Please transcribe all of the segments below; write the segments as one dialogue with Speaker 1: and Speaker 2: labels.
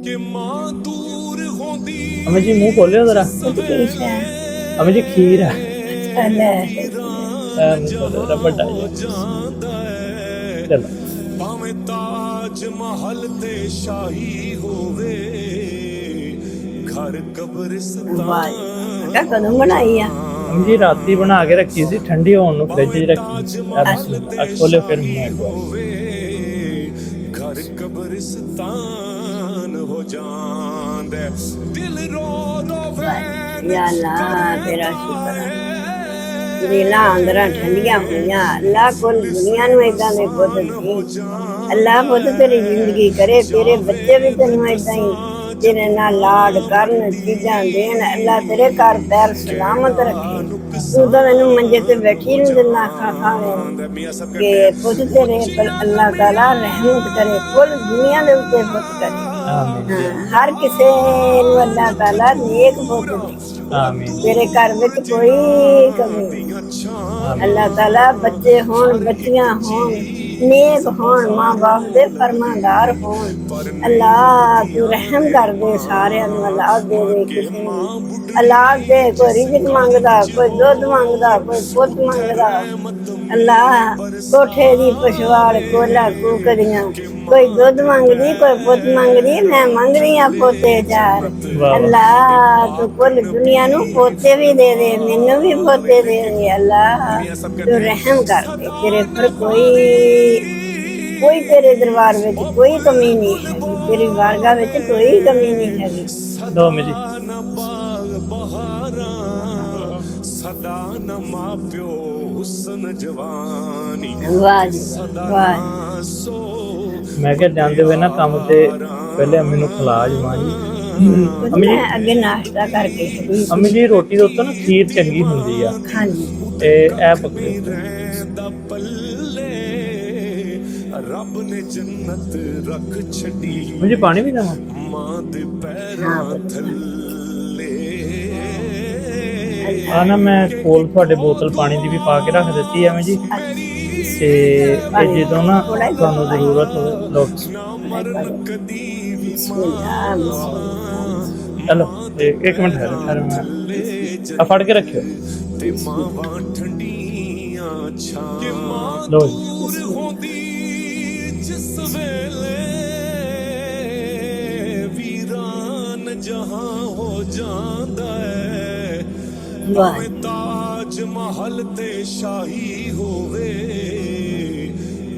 Speaker 1: कि मां दूर होंदी
Speaker 2: अम्मी जी मुंह खोलियो जरा। अम्मी जी खीर है। मुंह खोलो जरा बड़ा चलो।
Speaker 1: भावें ताज महल ते शाही होवे घर कब्रिस्तान
Speaker 3: कदम बनाई है
Speaker 2: अम्मी जी राती बना के रखी सी ठंडी होने फ्रिज च रखी। बिस्मिल्लाह खोलो फिर मुंह एक बार।
Speaker 1: घर कब्रिस्तान हो जांदे दिल रो रोवे
Speaker 3: या अल्लाह तेरा शुक्र है दिला अंदर ठंडियां हुईयां अल्लाह कुल दुनिया नूं इदां दे पुत दी अल्लाह पुत तेरी जिंदगी करे तेरे बच्चे भी तेनू इदां ही तेरे नाल लाड करन चीजां देन अल्लाह तेरे घर पैर सलामत रखे तू तो मैनू मंजे ते बैठी नहीं दिंदा खावे कि पुत तेरे पर अल्लाह ताला रहमत करे कुल दुनिया दे उत्ते पुत करे हर किसे नू अल्लाह ताला नेक पुत दे तेरे घर में कोई कमी नहीं अल्लाह ताला बच्चे होन बच्चियां होन नेक होन माँ बाप दे फरमानदार होन अल्लाह तू रहम कर दे सारे औलाद दे किसी औलाद दे कोई रिज़्क मंगदा कोई दुध मंगदा कोई पुत मंगदा अल्लाह कोठे दी पछवाड़ कोला कूकदियां कोई दुध मंगदी कोई पुत मंगदी मैं मंग रही हाँ पोते चार अल्लाह तू कुल दुनिया नू पोते भी दे दे मैनू भी पोते दे दे अल्लाह तू रहम कर दे तेरे पर कोई तेरे दरबार में कोई कमी नहीं है तेरी बारगाह में कोई कमी नहीं है
Speaker 2: दो मेरी
Speaker 1: सदा न मां प्यो हुस्न जवानी
Speaker 3: वाह वाह
Speaker 2: मैं क्या जानते हुए ना काम से पहले अम्मी नू खिला जमा जी अम्मी जी
Speaker 3: अगे नाश्ता करके
Speaker 2: अम्मी जी रोटी दे उत्ते ना खीर चंगी हुंदी आ
Speaker 3: हाँ जी
Speaker 2: ते ए पक्के
Speaker 1: रब ने जन्नत रख छड़ी
Speaker 2: मुझे पानी भी देना
Speaker 1: मां दे पैरां थल्ले
Speaker 2: ना मैं कोल थोड़े बोतल पानी की भी पा के रख दी है जी ते जो ना थानू जरूरत हो चलो एक मिनट है मैं फड़ के रखियो लो
Speaker 1: वीरान जहां हो जांदा ताज महल ते शाही होवे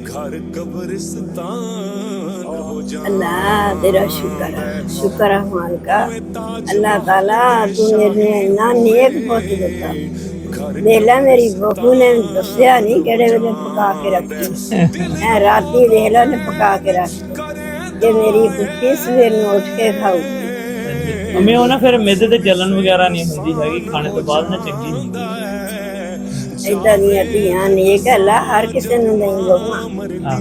Speaker 1: घर कब्रिस्तान हो जांदा
Speaker 3: अल्लाह तेरा शुक्र है मालिका अल्लाह ताला तू मेरे ना नेक पुत देता देला मेरी बहू ने दसिया नहीं केड़े वेले पका के रखी मैं राती देला ने पका के रखी ते मेरी कुत्ती सवेर नूं उठ के खाऊ
Speaker 2: अम्मी वो ना फिर मेदे ते जलन वगैरह नहीं होंदी हैगी खाने तो बाद ना चंगी होंदी
Speaker 3: इदां दियां धीआं नेक अल्लाह हर किसे नूं नहीं बहुआं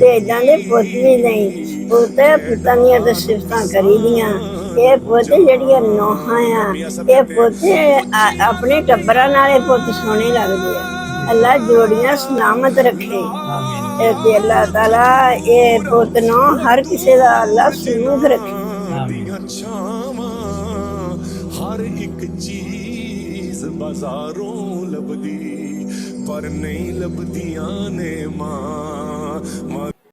Speaker 3: ते इदां दे पुत भी नहीं पुत पुत्तां दियां ते सिफतां करी दियां ये पुत जेहड़ियां नौहां आ ये पुत अपने टब्बरां नाल पुत सोहणे लगदे आ अल्लाह जोड़ियां सलामत रखे ते अल्लाह ताला ये पुत नौ हर किसे दा अल्लाह सुलूक रखे
Speaker 1: हर एक चीज बाजारों लभदी पर नहीं लभदियां ने मां